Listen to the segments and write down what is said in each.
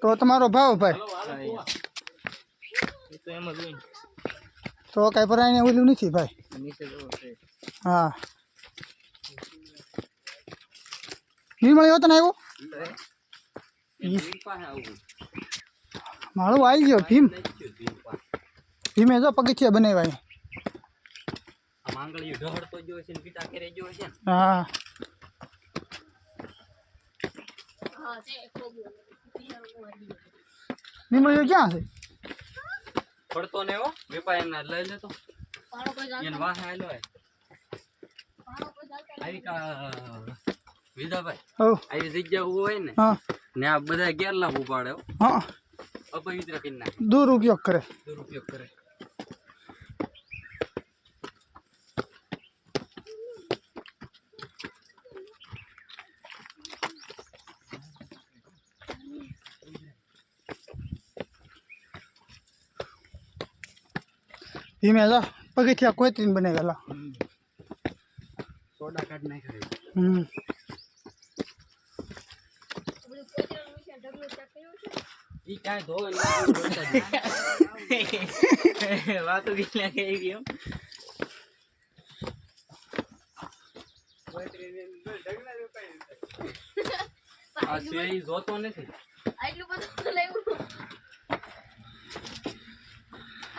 તો તમારો ભાવ ભાઈ તો કાંઈ પરાઈને ઓલું નથી ભાઈ હા નિર્મળ હતો ને આવ્યો મારું આવી ગયો ભીમ ભીમે જો પગથિયા બનાવ્યા હા નિર્મળ ક્યાં છે પડતો ને એવો વેપાર એમના લઈ લેતો એને વાહે આલો આવી કા વિદાભાઈ આવી જગ્યા હોય ને ને આ બધા ગેરલાભ ઉપાડે હા અપવિત્ર કરી નાખે દુરુપયોગ કરે ધીમે જા પગથિયા કોઈત્રીને બનાવેલા સોડા કાઢ નાખે ઈ કાંઈ ધોવે વાતો કેટલા કહી ગયો આ સિવાય જોતો નથી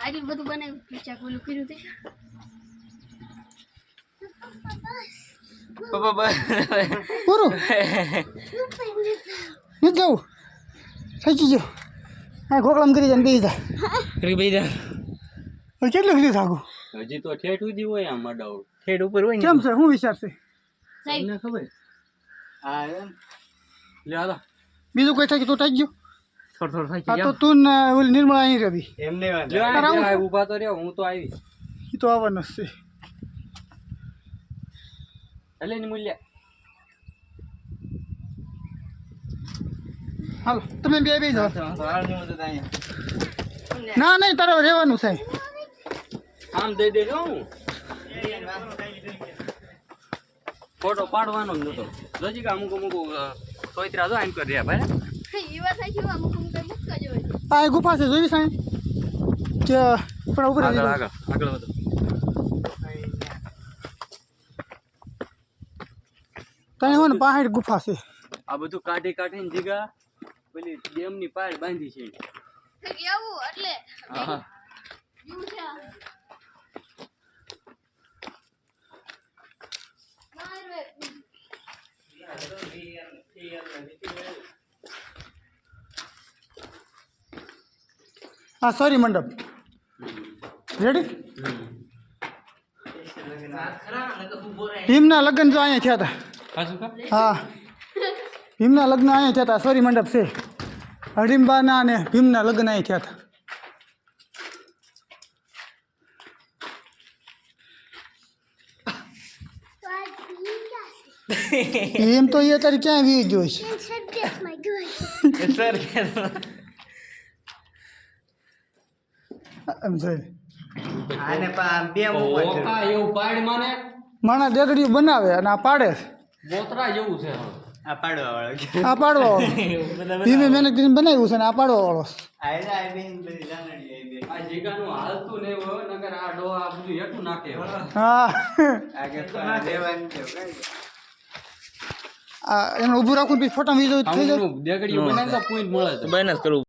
આટલું બધું બનાવ્યું પીચા કોલું કર્યું તે પપ્પા બસ પૂરું નથી જવું થઈ ગયો હા ખોકલામ કરી જાય બેસી જા કેટલું ખીલી થાકું હજી તો ઠેઠ સુધી હોય આમ અડાવ ઠેઠ ઉપર હોય કેમ છે શું વિચાર છે તમને ખબર હા એમ લે હાલો બીજું કોઈ થાય તો થઈ ગયો થોડું થઈ આ તો તું ને ઓલી નિર્મળા અહીં રહી એમને ઉભા તો રહ્યો હું તો આવી એ તો આવવાનો જ છે એટલે ની મૂલ્ય હાલો તમે બે જાઓ ના નહીં તારે રહેવાનું છે આમ દઈ દેજો હું ફોટો પાડવાનો જ નતો જોજી કે અમુક સોયત્રા જો આમ કરી રહ્યા ભાઈ આ ગુફા છે જોઈ સાહેબ કે પણ ઉપર આગળ વધો તને હોય ને પહાડ ગુફા છે આ બધું કાઢી કાઢીને જીગા પેલી ડેમની પાળ બાંધી છે આવું એટલે હા એવું છે હા સોરી મંડપ રેડી ભીમના લગ્ન જો અહીંયા થયા હતા હા ભીમના લગ્ન અહીંયા થયા હતા સોરી મંડપ છે હડીમબાના અને ભીમના લગ્ન અહીંયા થયા હતા એમ તો એ અત્યારે ક્યાં વી ગયો છે એમ છે માણા ડેગડીઓ બનાવે અને આ પાડે બોતરા જેવું છે આ પાડવા ધીમે મહેનત કરીને બનાવ્યું છે ને આ પાડવા વાળો આ જીગાનું હાલતું ને હોય નકર આ ડો આ બધું હેઠું નાખે હા આ એનું ઊભું રાખું પછી ફોટા વીજો થઈ જાય દેગડીઓ બનાવી તો પોઈન્ટ મળે તો બને જ કરવું